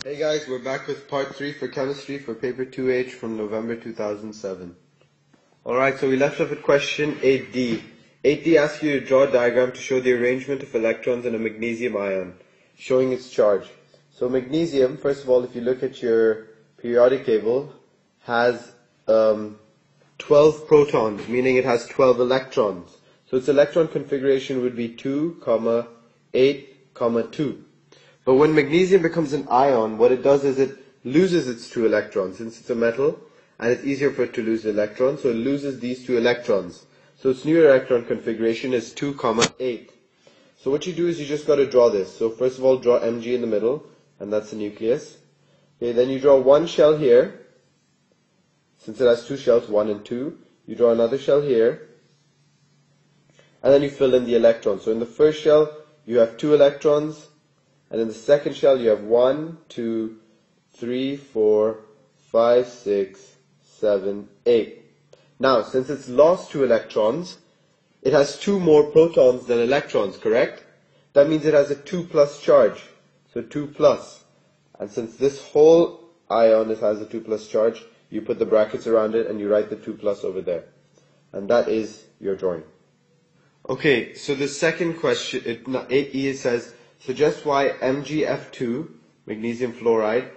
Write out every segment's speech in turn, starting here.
Hey guys, we're back with part 3 for chemistry for paper 2H from November 2007. Alright, so we left off at question 8D. 8D asks you to draw a diagram to show the arrangement of electrons in a magnesium ion, showing its charge. So magnesium, first of all, if you look at your periodic table, has 12 protons, meaning it has 12 electrons. So its electron configuration would be 2, 8, 2. But when magnesium becomes an ion, what it does is it loses its 2 electrons. Since it's a metal, and it's easier for it to lose electrons, so it loses these 2 electrons. So its new electron configuration is 2, 8. So what you do is you just got to draw this. So first of all, draw Mg in the middle, and that's the nucleus. Okay, then you draw one shell here. Since it has 2 shells, 1 and 2, you draw another shell here, and then you fill in the electrons. So in the first shell, you have 2 electrons, and in the second shell, you have 1, 2, 3, 4, 5, 6, 7, 8. Now, since it's lost 2 electrons, it has 2 more protons than electrons, correct? That means it has a 2 plus charge. So 2 plus. And since this whole ion has a 2 plus charge, you put the brackets around it and you write the 2 plus over there. And that is your drawing. Okay, so the second question, 8E, says, suggest why MgF2, magnesium fluoride,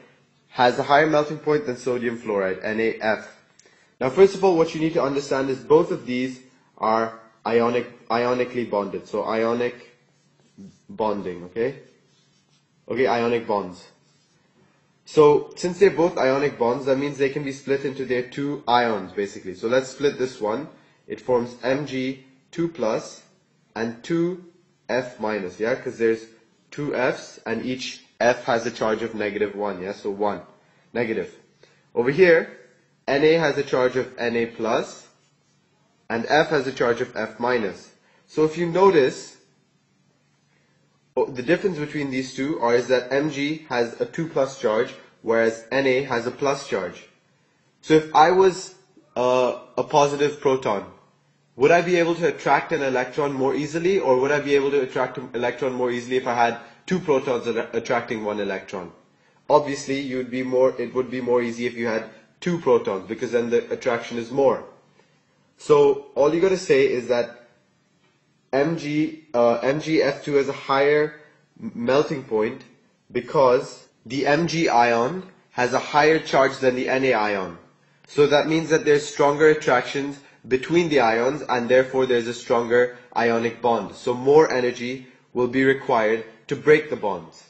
has a higher melting point than sodium fluoride, NaF. Now first of all, what you need to understand is both of these are ionically bonded. So ionic bonding, okay? Okay, ionic bonds. So since they're both ionic bonds, that means they can be split into their 2 ions basically. So let's split this one. It forms Mg2 plus and 2F minus, yeah? Because there's 2 F's and each F has a charge of -1, yeah? So 1, negative. Over here, Na has a charge of Na plus and F has a charge of F minus. So if you notice, the difference between these two is that Mg has a 2 plus charge, whereas Na has a plus charge. So if I was a positive proton, would I be able to attract an electron more easily, or would I be able to attract an electron more easily if I had 2 protons attracting 1 electron? Obviously, it would be more easy if you had 2 protons, because then the attraction is more. So all you got to say is that MgF2 has a higher melting point because the Mg ion has a higher charge than the Na ion. So that means that there's stronger attractions between the ions, and therefore there's a stronger ionic bond. So more energy will be required to break the bonds.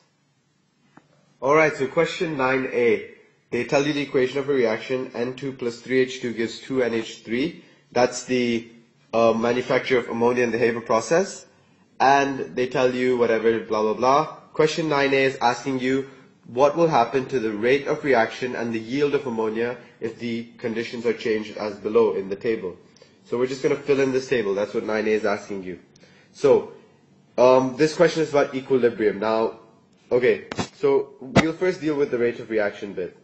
Alright, so question 9a. They tell you the equation of a reaction, N2 plus 3H2 gives 2NH3. That's the manufacture of ammonia in the Haber process. And they tell you whatever, blah blah blah. Question 9a is asking you what will happen to the rate of reaction and the yield of ammonia if the conditions are changed as below in the table. So we're just going to fill in this table. That's what 9a is asking you. So this question is about equilibrium. Now, okay, so we'll first deal with the rate of reaction bit.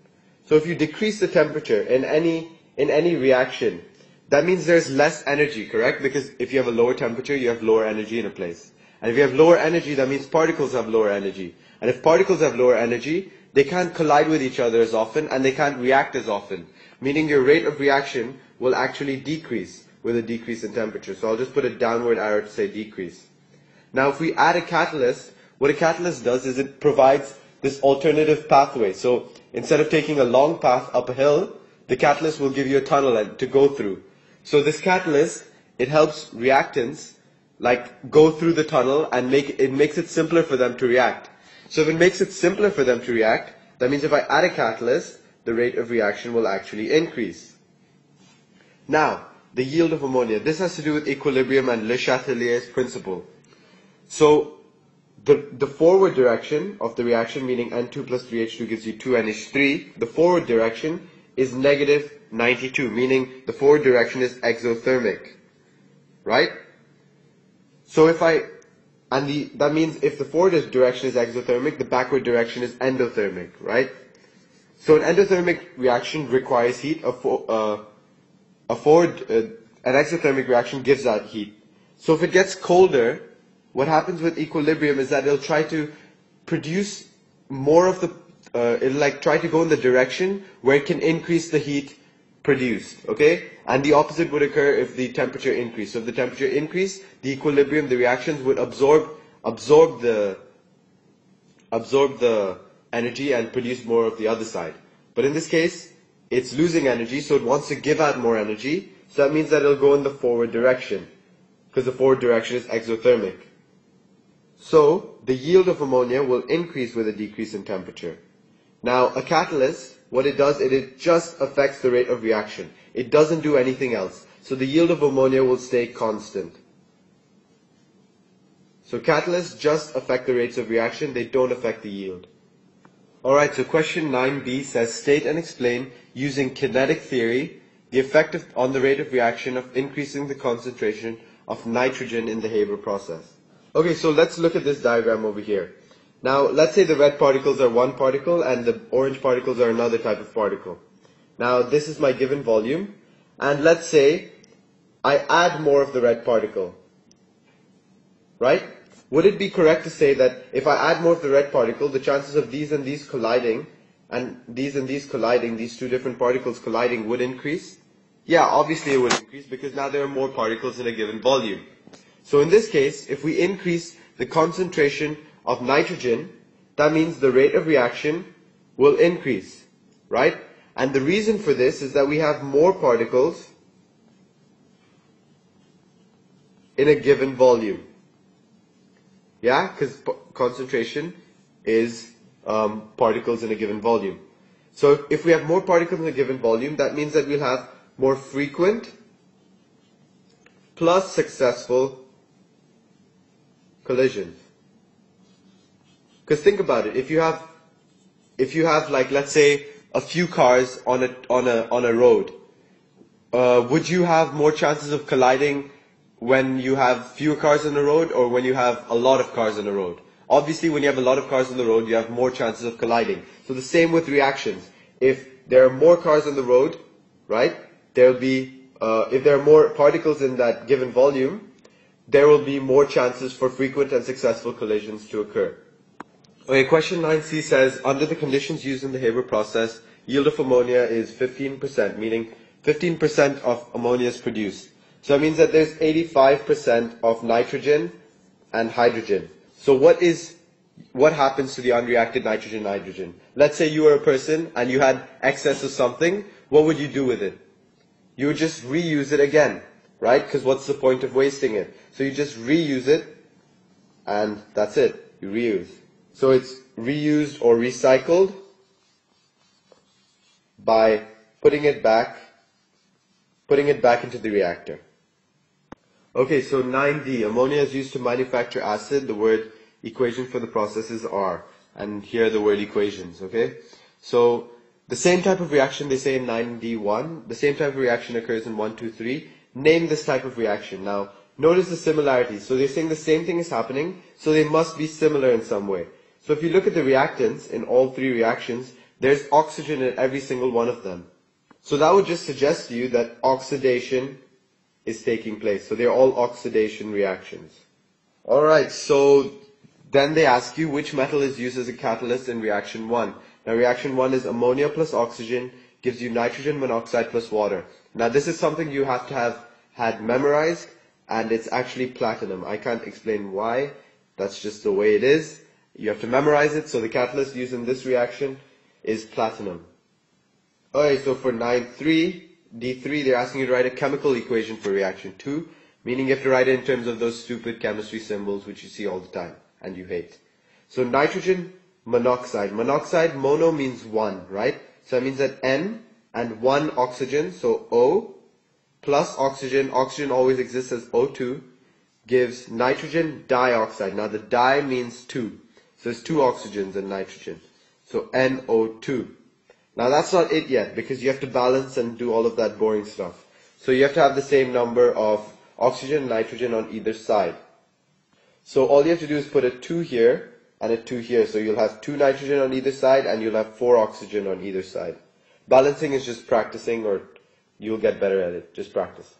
So if you decrease the temperature in any reaction, that means there's less energy, correct? Because if you have a lower temperature, you have lower energy in a place. And if you have lower energy, that means particles have lower energy. And if particles have lower energy, they can't collide with each other as often and they can't react as often. Meaning your rate of reaction will actually decrease with a decrease in temperature. So I'll just put a downward arrow to say decrease. Now if we add a catalyst, what a catalyst does is it provides this alternative pathway. So instead of taking a long path up a hill, the catalyst will give you a tunnel to go through. So this catalyst, it helps reactants like go through the tunnel and it makes it simpler for them to react. So if it makes it simpler for them to react, that means if I add a catalyst, the rate of reaction will actually increase. Now, the yield of ammonia. This has to do with equilibrium and Le Chatelier's principle. So the forward direction of the reaction, meaning N2 plus 3H2 gives you 2NH3, the forward direction is negative 92, meaning the forward direction is exothermic, right? So that means if the forward direction is exothermic, the backward direction is endothermic, right? So an endothermic reaction requires heat. An exothermic reaction gives that heat. So if it gets colder, what happens with equilibrium is that it'll try to produce more of the it'll like try to go in the direction where it can increase the heat produced, okay? And the opposite would occur if the temperature increased. So if the temperature increased, the equilibrium, the reactions would absorb the energy and produce more of the other side. But in this case, it's losing energy, so it wants to give out more energy. So that means that it'll go in the forward direction, because the forward direction is exothermic. So the yield of ammonia will increase with a decrease in temperature. Now, a catalyst, what it does, it just affects the rate of reaction. It doesn't do anything else. So the yield of ammonia will stay constant. So catalysts just affect the rates of reaction, they don't affect the yield. Alright, so question 9b says, state and explain, using kinetic theory, the effect on the rate of reaction of increasing the concentration of nitrogen in the Haber process. Okay, so let's look at this diagram over here. Now, let's say the red particles are one particle and the orange particles are another type of particle. Now, this is my given volume, and let's say I add more of the red particle, right? Would it be correct to say that if I add more of the red particle, the chances of these and these colliding, and these colliding, these two different particles colliding, would increase? Yeah, obviously it would increase because now there are more particles in a given volume. So in this case, if we increase the concentration of nitrogen, that means the rate of reaction will increase, right? And the reason for this is that we have more particles in a given volume. Yeah, because concentration is particles in a given volume. So if we have more particles in a given volume, that means that we'll have more frequent plus successful collisions. Because think about it, if you have like, let's say, a few cars on a road, would you have more chances of colliding when you have fewer cars on the road or when you have a lot of cars on the road? Obviously, when you have a lot of cars on the road, you have more chances of colliding. So the same with reactions. If there are more cars on the road, right, there will be, if there are more particles in that given volume, there will be more chances for frequent and successful collisions to occur. Okay, question 9c says, under the conditions used in the Haber process, yield of ammonia is 15%, meaning 15% of ammonia is produced. So that means that there's 85% of nitrogen and hydrogen. So what happens to the unreacted nitrogen? Let's say you were a person and you had excess of something, what would you do with it? You would just reuse it again, right? Because what's the point of wasting it? So you just reuse it and that's it, you reuse. So it's reused or recycled by putting it back into the reactor. Okay, so 9d, ammonia is used to manufacture acid. The word equation for the process is R. And here are the word equations, okay? So the same type of reaction they say in 9d1, the same type of reaction occurs in 1, 2, 3. Name this type of reaction. Now, notice the similarities. So they're saying the same thing is happening, so they must be similar in some way. So if you look at the reactants in all three reactions, there's oxygen in every single one of them. So that would just suggest to you that oxidation is taking place. So they're all oxidation reactions. Alright, so then they ask you which metal is used as a catalyst in reaction 1. Now reaction 1 is ammonia plus oxygen gives you nitrogen monoxide plus water. Now this is something you have to have had memorized, and it's actually platinum. I can't explain why, that's just the way it is. You have to memorize it, so the catalyst used in this reaction is platinum. Alright, so for 9.3, D3, they're asking you to write a chemical equation for reaction 2, meaning you have to write it in terms of those stupid chemistry symbols which you see all the time and you hate. So nitrogen monoxide. Monoxide, mono means one, right? So that means that N and one oxygen, so O, plus oxygen, oxygen always exists as O2, gives nitrogen dioxide. Now the di means two. So there's two oxygens in nitrogen. So NO2. Now that's not it yet, because you have to balance and do all of that boring stuff. So you have to have the same number of oxygen and nitrogen on either side. So all you have to do is put a 2 here and a 2 here. So you'll have 2 nitrogen on either side and you'll have 4 oxygen on either side. Balancing is just practicing, or you'll get better at it. Just practice.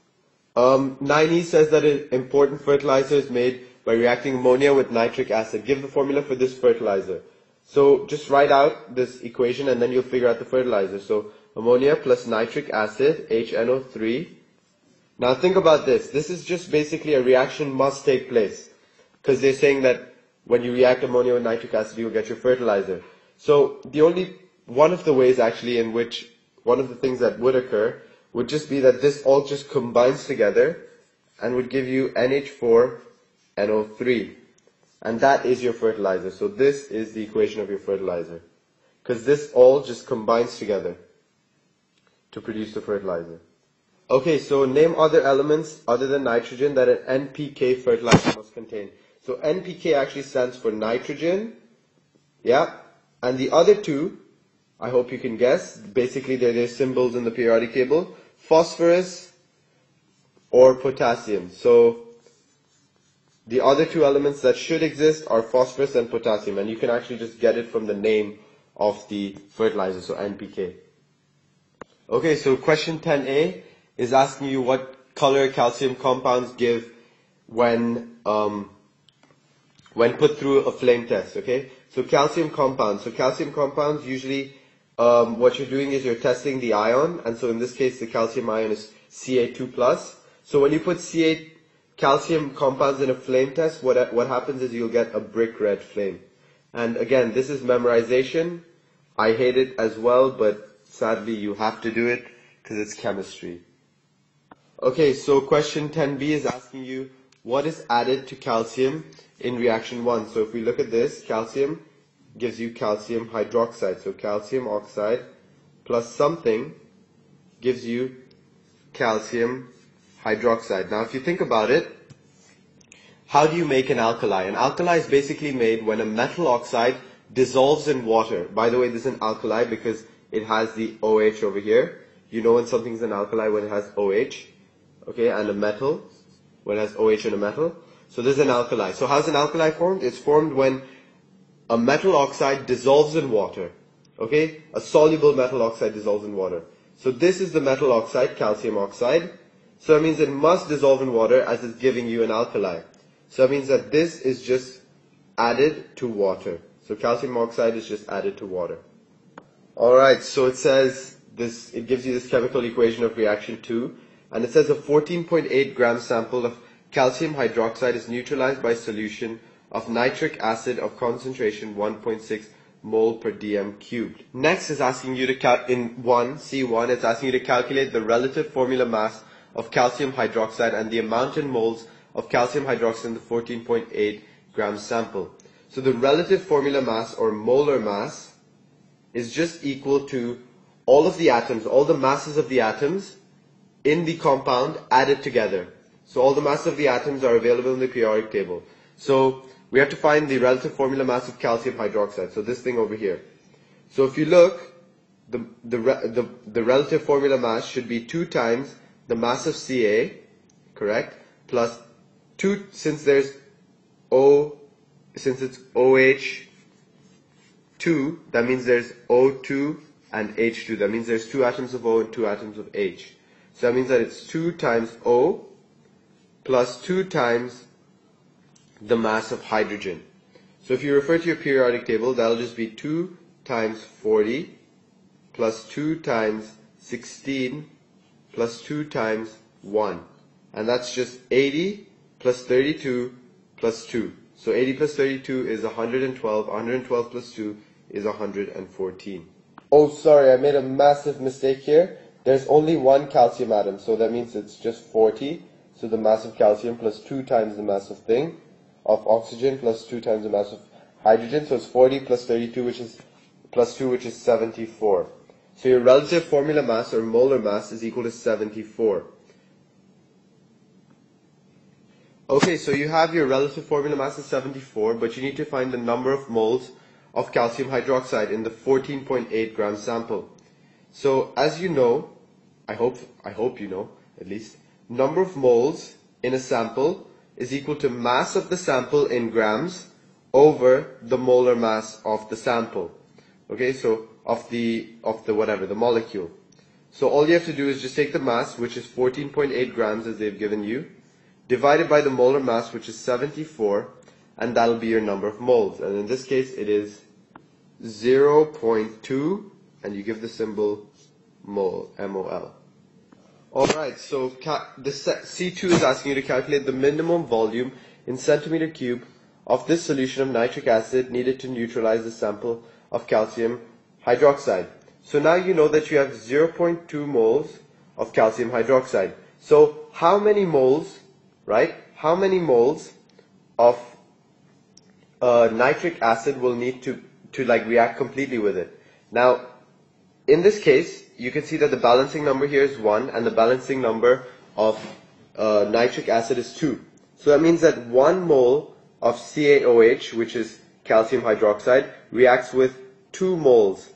9e says that an important fertilizer is made by reacting ammonia with nitric acid. Give the formula for this fertilizer. So just write out this equation and then you'll figure out the fertilizer. So ammonia plus nitric acid, HNO3. Now think about this. This is just basically a reaction must take place, because they're saying that when you react ammonia with nitric acid, you'll get your fertilizer. So one of the ways actually in which one of the things that would occur would just be that this all just combines together and would give you NH4NO3. And that is your fertilizer. So this is the equation of your fertilizer, because this all just combines together to produce the fertilizer. Okay, so name other elements other than nitrogen that an NPK fertilizer must contain. So NPK actually stands for nitrogen, yeah, and the other two, I hope you can guess, basically they're their symbols in the periodic table, phosphorus or potassium. So the other two elements that should exist are phosphorus and potassium, and you can actually just get it from the name of the fertilizer, so NPK. Okay, so question 10a is asking you what color calcium compounds give when put through a flame test, okay? So calcium compounds usually, what you're doing is you're testing the ion, and so in this case the calcium ion is Ca2+. So when you put calcium compounds in a flame test, what happens is you'll get a brick red flame. And again, this is memorization. I hate it as well, but sadly you have to do it because it's chemistry. Okay, so question 10b is asking you what is added to calcium in reaction 1. So if we look at this, calcium gives you calcium hydroxide. So calcium oxide plus something gives you calcium hydroxide. Now if you think about it, how do you make an alkali? An alkali is basically made when a metal oxide dissolves in water. By the way, this is an alkali because it has the OH over here. You know when something's an alkali when it has OH, okay, and a metal, when it has OH and a metal. So this is an alkali. So how's an alkali formed? It's formed when a metal oxide dissolves in water, okay? A soluble metal oxide dissolves in water. So this is the metal oxide, calcium oxide. So that means it must dissolve in water as it's giving you an alkali. So that means that this is just added to water. So calcium oxide is just added to water. Alright, so it says this, it gives you this chemical equation of reaction 2, and it says a 14.8 gram sample of calcium hydroxide is neutralized by solution of nitric acid of concentration 1.6 mole per dm cubed. Next is asking you to C1, it's asking you to calculate the relative formula mass of calcium hydroxide and the amount in moles of calcium hydroxide in the 14.8 gram sample. So the relative formula mass or molar mass is just equal to all of the atoms, all the masses of the atoms in the compound added together. So all the masses of the atoms are available in the periodic table. So we have to find the relative formula mass of calcium hydroxide. So this thing over here. So if you look, the relative formula mass should be 2 times the mass of Ca, correct? Plus 2, since it's OH 2, that means there's O2 and H2. That means there's 2 atoms of O and 2 atoms of H. So that means that it's 2 times O plus 2 times the mass of hydrogen. So if you refer to your periodic table, that'll just be 2 times 40 plus 2 times 16 plus 2 times 1. And that's just 80 plus 32 plus 2. So 80 plus 32 is 112. 112 plus 2 is 114. Oh, sorry, I made a massive mistake here. There's only one calcium atom, so that means it's just 40. So the mass of calcium plus 2 times the mass of oxygen plus 2 times the mass of hydrogen. So it's 40 plus 32, which is plus 2, which is 74. So your relative formula mass or molar mass is equal to 74. Okay, so you have your relative formula mass is 74, but you need to find the number of moles of calcium hydroxide in the 14.8 gram sample. So as you know, I hope you know at least, number of moles in a sample is equal to mass of the sample in grams over the molar mass of the sample. Okay, so of the molecule. So all you have to do is just take the mass, which is 14.8 grams as they've given you, divided by the molar mass, which is 74, and that'll be your number of moles. And in this case, it is 0.2, and you give the symbol mol, MOL. Alright, so C2 is asking you to calculate the minimum volume in centimeter cube of this solution of nitric acid needed to neutralize the sample of calcium hydroxide. So now you know that you have 0.2 moles of calcium hydroxide. So how many moles, right? How many moles of nitric acid will need to like react completely with it? Now, in this case, you can see that the balancing number here is 1 and the balancing number of nitric acid is 2. So that means that 1 mole of CaOH, which is calcium hydroxide, reacts with 2 moles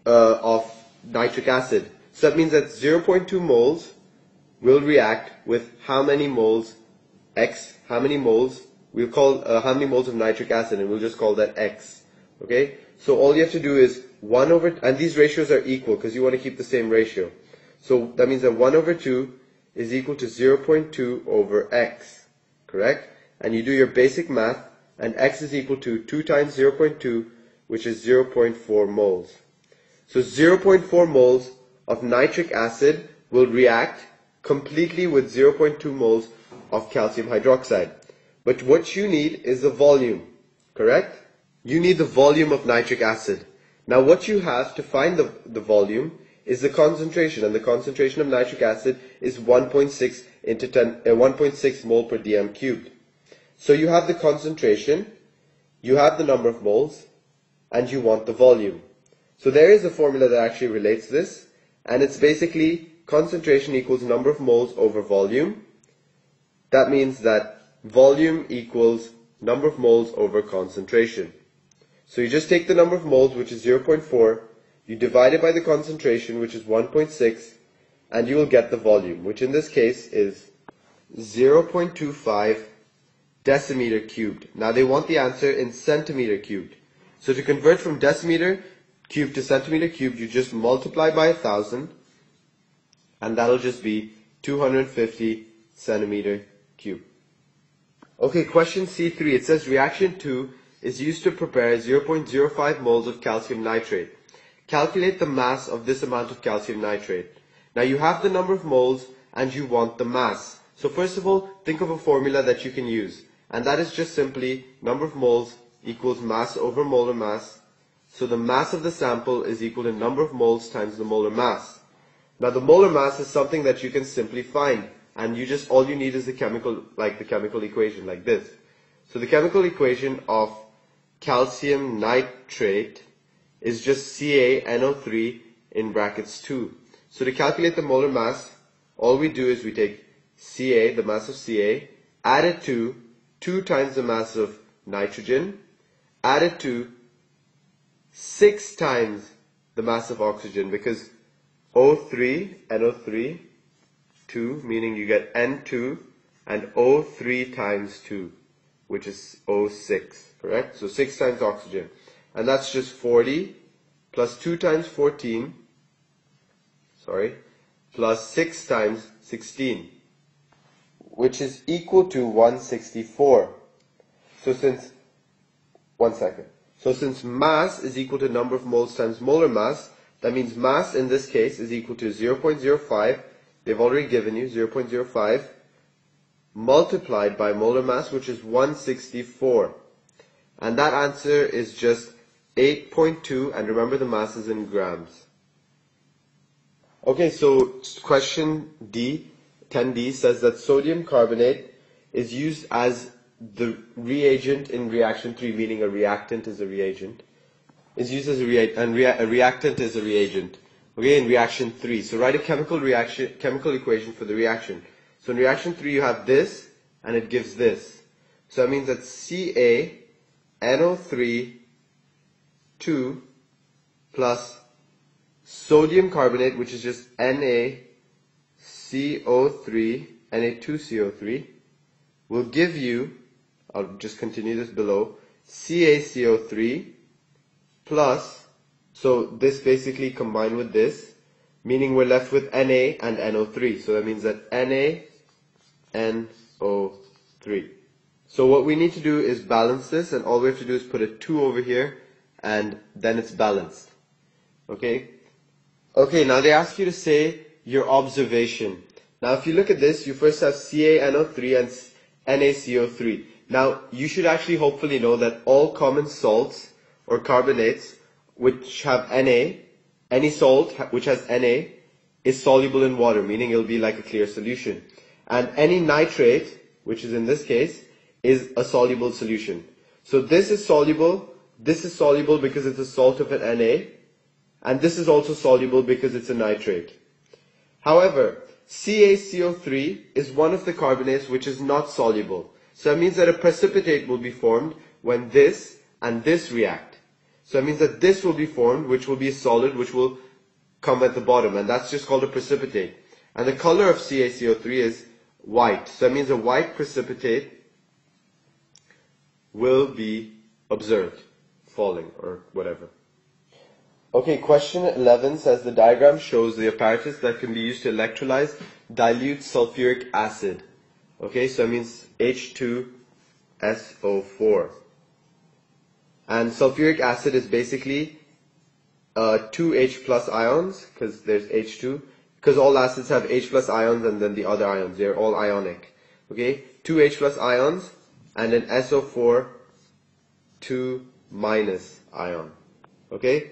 of nitric acid. So that means that 0.2 moles will react with how many moles X, how many moles, we'll call how many moles of nitric acid, and we'll just call that X. Okay? So all you have to do is 1 over, and these ratios are equal because you want to keep the same ratio. So that means that 1 over 2 is equal to 0.2 over X. Correct? And you do your basic math, and X is equal to 2 times 0.2, which is 0.4 moles. So 0.4 moles of nitric acid will react completely with 0.2 moles of calcium hydroxide. But what you need is the volume, correct? You need the volume of nitric acid. Now what you have to find the volume is the concentration, and the concentration of nitric acid is 1.6 into 1.6 mole per dm cubed. So you have the concentration, you have the number of moles, and you want the volume. So there is a formula that actually relates this, and it's basically concentration equals number of moles over volume. That means that volume equals number of moles over concentration. So you just take the number of moles, which is 0.4, you divide it by the concentration, which is 1.6, and you will get the volume, which in this case is 0.25 decimeter cubed. Now they want the answer in centimeter cubed. So to convert from decimeter cubed to centimeter cubed, you just multiply by 1,000, and that'll just be 250 centimeter cubed. Okay, question C3. It says reaction 2 is used to prepare 0.05 moles of calcium nitrate. Calculate the mass of this amount of calcium nitrate. Now you have the number of moles and you want the mass. So first of all, think of a formula that you can use. And that is just simply number of moles equals mass over molar mass. So the mass of the sample is equal to number of moles times the molar mass. Now the molar mass is something that you can simply find. And all you need is the chemical equation like this. So the chemical equation of calcium nitrate is just CaNO3 in brackets 2. So to calculate the molar mass, all we do is we take Ca, the mass of Ca, add it to 2 times the mass of nitrogen, add it to 6 times the mass of oxygen, because O3, NO3, 2, meaning you get N2, and O3 times 2, which is O6, correct? So 6 times oxygen. And that's just 40 plus 2 times 14, plus 6 times 16, which is equal to 164. So since mass is equal to number of moles times molar mass, that means mass in this case is equal to 0.05, they've already given you 0.05, multiplied by molar mass, which is 164. And that answer is just 8.2, and remember the mass is in grams. Okay, so question D, 10D, says that sodium carbonate is used as the reagent in reaction 3, meaning a reactant is a reagent, is used as a reagent, and a reactant is a reagent, okay, in reaction 3. So write a chemical equation for the reaction. So in reaction 3 you have this, and it gives this. So that means that CaNO3 2 plus sodium carbonate, which is just NaCO3, Na2CO3, will give you, I'll just continue this below, CaCO3 plus, so this basically combined with this, meaning we're left with Na and NO3. So that means that NaNO3. So what we need to do is balance this, and all we have to do is put a 2 over here and then it's balanced. Okay? Okay, now they ask you to say your observation. Now if you look at this, you first have CaNO3 and NaCO3. Now you should actually hopefully know that all common salts or carbonates which have Na, any salt which has Na is soluble in water, meaning it'll be like a clear solution. And any nitrate, which is in this case, is a soluble solution. So this is soluble because it's a salt of an Na, and this is also soluble because it's a nitrate. However, CaCO3 is one of the carbonates which is not soluble. So it means that a precipitate will be formed when this and this react. So it means that this will be formed, which will be a solid, which will come at the bottom, and that's just called a precipitate. And the color of CaCO3 is white. So that means a white precipitate will be observed, falling or whatever. Okay, question 11 says the diagram shows the apparatus that can be used to electrolyze dilute sulfuric acid. Okay, so that means H2SO4. And sulfuric acid is basically 2 H plus ions, because there's H2, because all acids have H plus ions and then the other ions, they're all ionic. Okay, 2 H plus ions and an SO4 2 minus ion. Okay,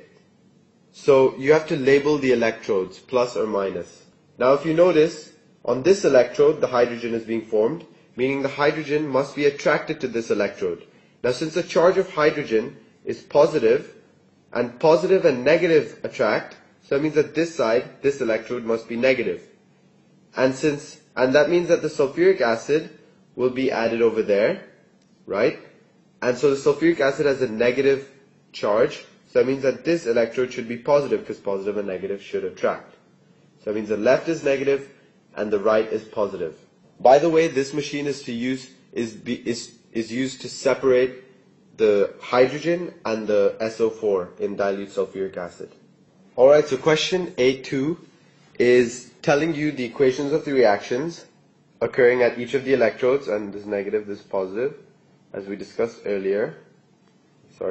so you have to label the electrodes, plus or minus. Now if you notice, on this electrode the hydrogen is being formed, meaning the hydrogen must be attracted to this electrode. Now since the charge of hydrogen is positive, and positive and negative attract, so that means that this side, this electrode must be negative. And that means that the sulfuric acid will be added over there, right? And so the sulfuric acid has a negative charge, so that means that this electrode should be positive, because positive and negative should attract. So that means the left is negative and the right is positive. By the way, this machine is used to separate the hydrogen and the SO4 in dilute sulfuric acid. Alright, so question A2 is telling you the equations of the reactions occurring at each of the electrodes, and this is negative, this is positive, as we discussed earlier.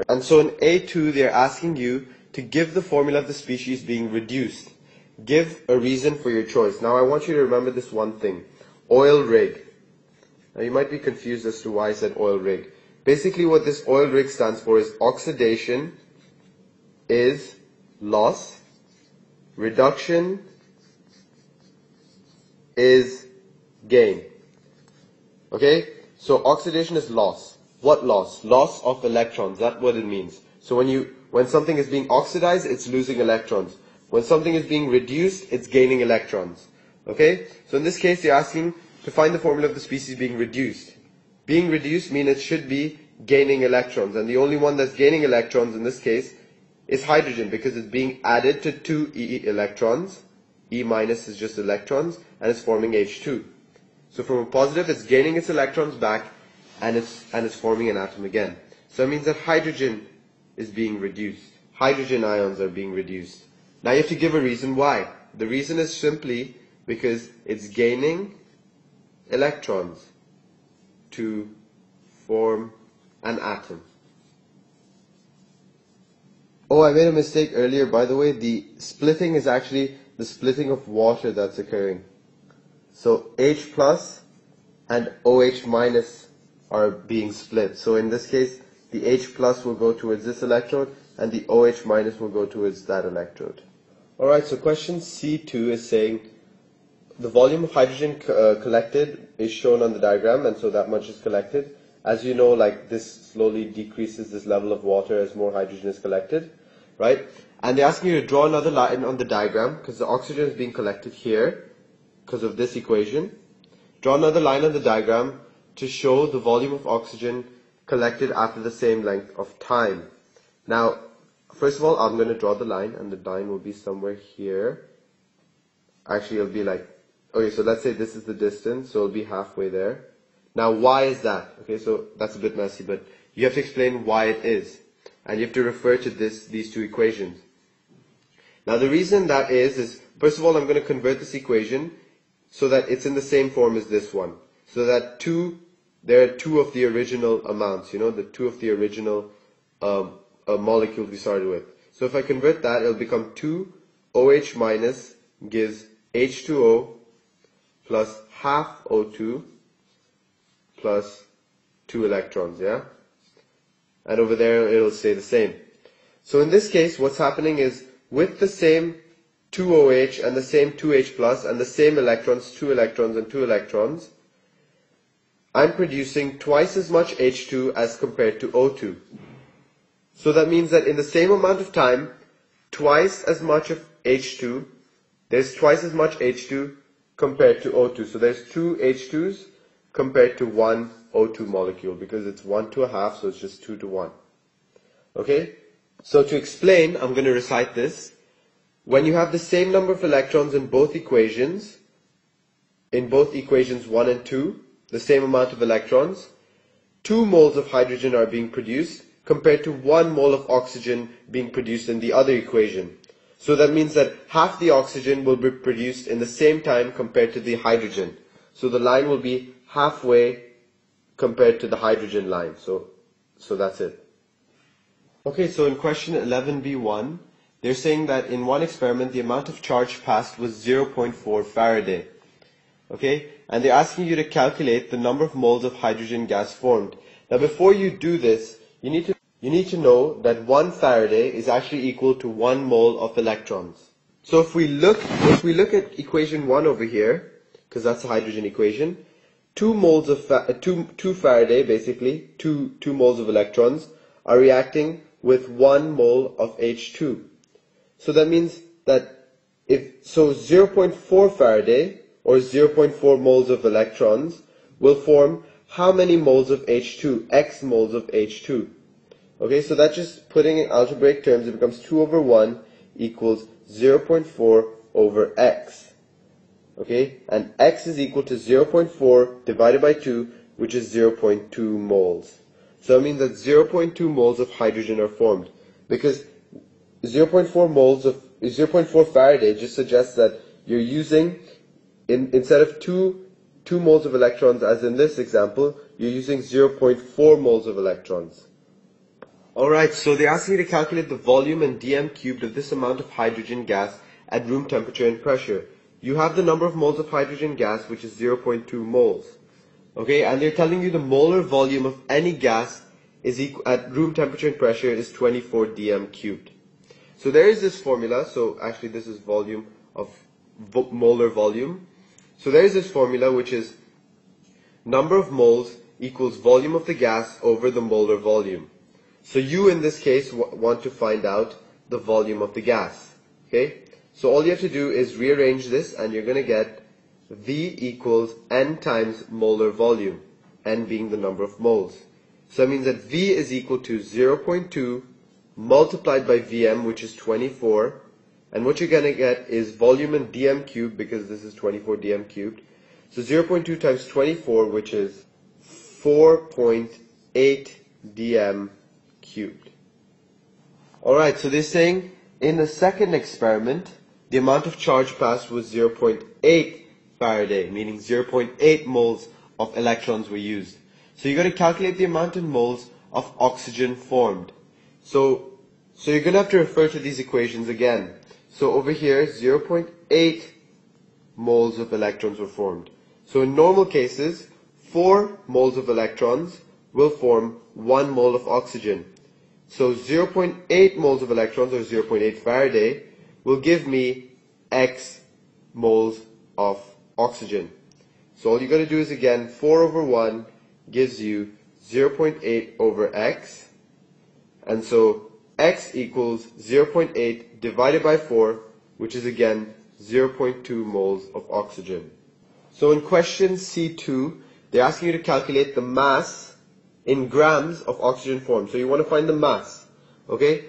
And so in A2 they're asking you to give the formula of the species being reduced. Give a reason for your choice. Now I want you to remember this one thing. Oil rig. Now you might be confused as to why I said oil rig. Basically what this oil rig stands for is oxidation is loss, reduction is gain. Okay? So oxidation is loss. What loss? Loss of electrons. That's what it means. So when something is being oxidized, it's losing electrons. When something is being reduced, it's gaining electrons. Okay? So in this case, you're asking to find the formula of the species being reduced. Being reduced means it should be gaining electrons. And the only one that's gaining electrons in this case is hydrogen, because it's being added to 2 E electrons. E minus is just electrons, and it's forming H2. So from a positive, it's gaining its electrons back, and it's forming an atom again. So that means that hydrogen is being reduced. Hydrogen ions are being reduced. Now you have to give a reason why. The reason is simply because it's gaining electrons to form an atom. Oh, I made a mistake earlier. By the way, the splitting is actually the splitting of water that's occurring. So H plus and OH minus are being split. So in this case, the H plus will go towards this electrode and the OH minus will go towards that electrode. Alright, so question C2 is saying the volume of hydrogen collected is shown on the diagram, and so that much is collected. As you know, like this slowly decreases this level of water as more hydrogen is collected, right? And they're asking you to draw another line on the diagram because the oxygen is being collected here because of this equation. Draw another line on the diagram to show the volume of oxygen collected after the same length of time. Now, first of all, I'm going to draw the line, and the line will be somewhere here. Actually, it'll be like, okay, so let's say this is the distance, so it'll be halfway there. Now, why is that? Okay, so that's a bit messy, but you have to explain why it is. And you have to refer to these two equations. Now, the reason that is first of all, I'm going to convert this equation so that it's in the same form as this one. So that there are two of the original amounts, the two of the original molecules we started with. So if I convert that, it'll become 2OH minus gives H2O plus half O2 plus 2 electrons, yeah? And over there it'll stay the same. So in this case, what's happening is with the same 2OH and the same 2H plus and the same electrons, 2 electrons and 2 electrons, I'm producing twice as much H2 as compared to O2. So that means that in the same amount of time, twice as much of H2, there's twice as much H2 compared to O2. So there's 2 H2s compared to 1 O2 molecule, because it's 1 to a half, so it's just 2 to 1. Okay? So to explain, I'm going to recite this. When you have the same number of electrons in both equations 1 and 2, the same amount of electrons, 2 moles of hydrogen are being produced compared to 1 mole of oxygen being produced in the other equation. So that means that half the oxygen will be produced in the same time compared to the hydrogen. So the line will be halfway compared to the hydrogen line. So that's it. Okay, so in question 11b1, they're saying that in one experiment the amount of charge passed was 0.4 Faraday. Okay, and they're asking you to calculate the number of moles of hydrogen gas formed. Now before you do this, you need to know that 1 Faraday is actually equal to 1 mole of electrons. So if we look at equation 1 over here, because that's a hydrogen equation, 2 Faraday, basically 2 moles of electrons are reacting with 1 mole of H2. So that means that 0.4 Faraday or 0.4 moles of electrons will form how many moles of H2? X moles of H2. Okay, so that's just putting in algebraic terms, it becomes 2 over 1 equals 0.4 over X. Okay, and X is equal to 0.4 divided by 2, which is 0.2 moles. So that means that 0.2 moles of hydrogen are formed, because 0.4 Faraday just suggests that you're using, instead of 2 moles of electrons as in this example, you're using 0.4 moles of electrons. Alright, so they ask you to calculate the volume and dm cubed of this amount of hydrogen gas at room temperature and pressure. You have the number of moles of hydrogen gas, which is 0.2 moles. Okay, and they're telling you the molar volume of any gas is at room temperature and pressure is 24 dm cubed. So there is this formula, so actually this is volume of molar volume. So there is this formula which is number of moles equals volume of the gas over the molar volume. So you in this case want to find out the volume of the gas. Okay? So all you have to do is rearrange this and you're going to get V equals N times molar volume, N being the number of moles. So that means that V is equal to 0.2 multiplied by Vm, which is 24, and what you're going to get is volume in dm cubed, because this is 24 dm cubed. So 0.2 times 24, which is 4.8 dm cubed. Alright, so they're saying in the second experiment, the amount of charge passed was 0.8 Faraday, meaning 0.8 moles of electrons were used. So you're going to calculate the amount in moles of oxygen formed. So you're going to have to refer to these equations again. So over here, 0.8 moles of electrons were formed. So in normal cases, 4 moles of electrons will form 1 mole of oxygen. So 0.8 moles of electrons, or 0.8 Faraday, will give me X moles of oxygen. So all you got to do is again, 4 over 1 gives you 0.8 over X. And so X equals 0.8 divided by 4, which is again 0.2 moles of oxygen. So in question C2, they're asking you to calculate the mass in grams of oxygen formed. So you want to find the mass, okay?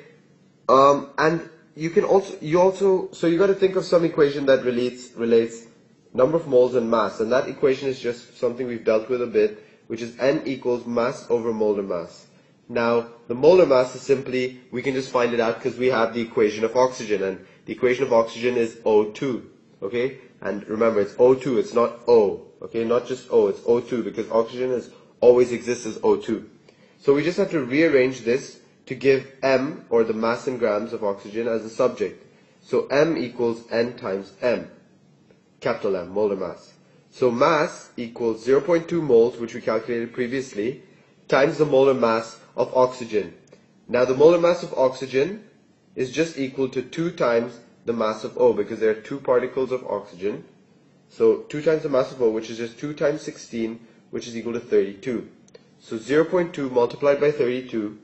And you can also, so you got to think of some equation that relates number of moles and mass, and that equation is just something we've dealt with a bit, which is N equals mass over molar mass. Now, the molar mass is simply, we can just find it out because we have the equation of oxygen, and the equation of oxygen is O2, okay? And remember, it's O2, it's not O, okay? Not just O, it's O2, because oxygen always exists as O2. So we just have to rearrange this to give m, or the mass in grams of oxygen, as a subject. So m equals n times m, capital M, molar mass. So mass equals 0.2 moles, which we calculated previously, times the molar mass of oxygen. Now the molar mass of oxygen is just equal to 2 times the mass of O, because there are 2 particles of oxygen. So 2 times the mass of O, which is just 2 times 16, which is equal to 32. So 0.2 multiplied by 32,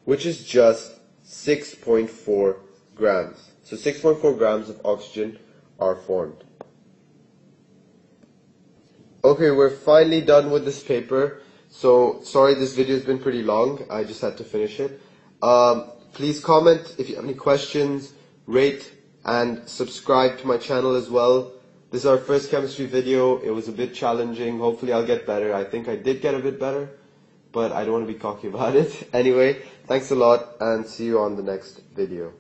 which is just 6.4 grams. So 6.4 grams of oxygen are formed. Okay, we're finally done with this paper. So sorry this video has been pretty long. I just had to finish it. Please comment if you have any questions, rate and subscribe to my channel as well. This is our first chemistry video. It was a bit challenging. Hopefully I'll get better. I think I did get a bit better, but I don't want to be cocky about it. Anyway, thanks a lot and see you on the next video.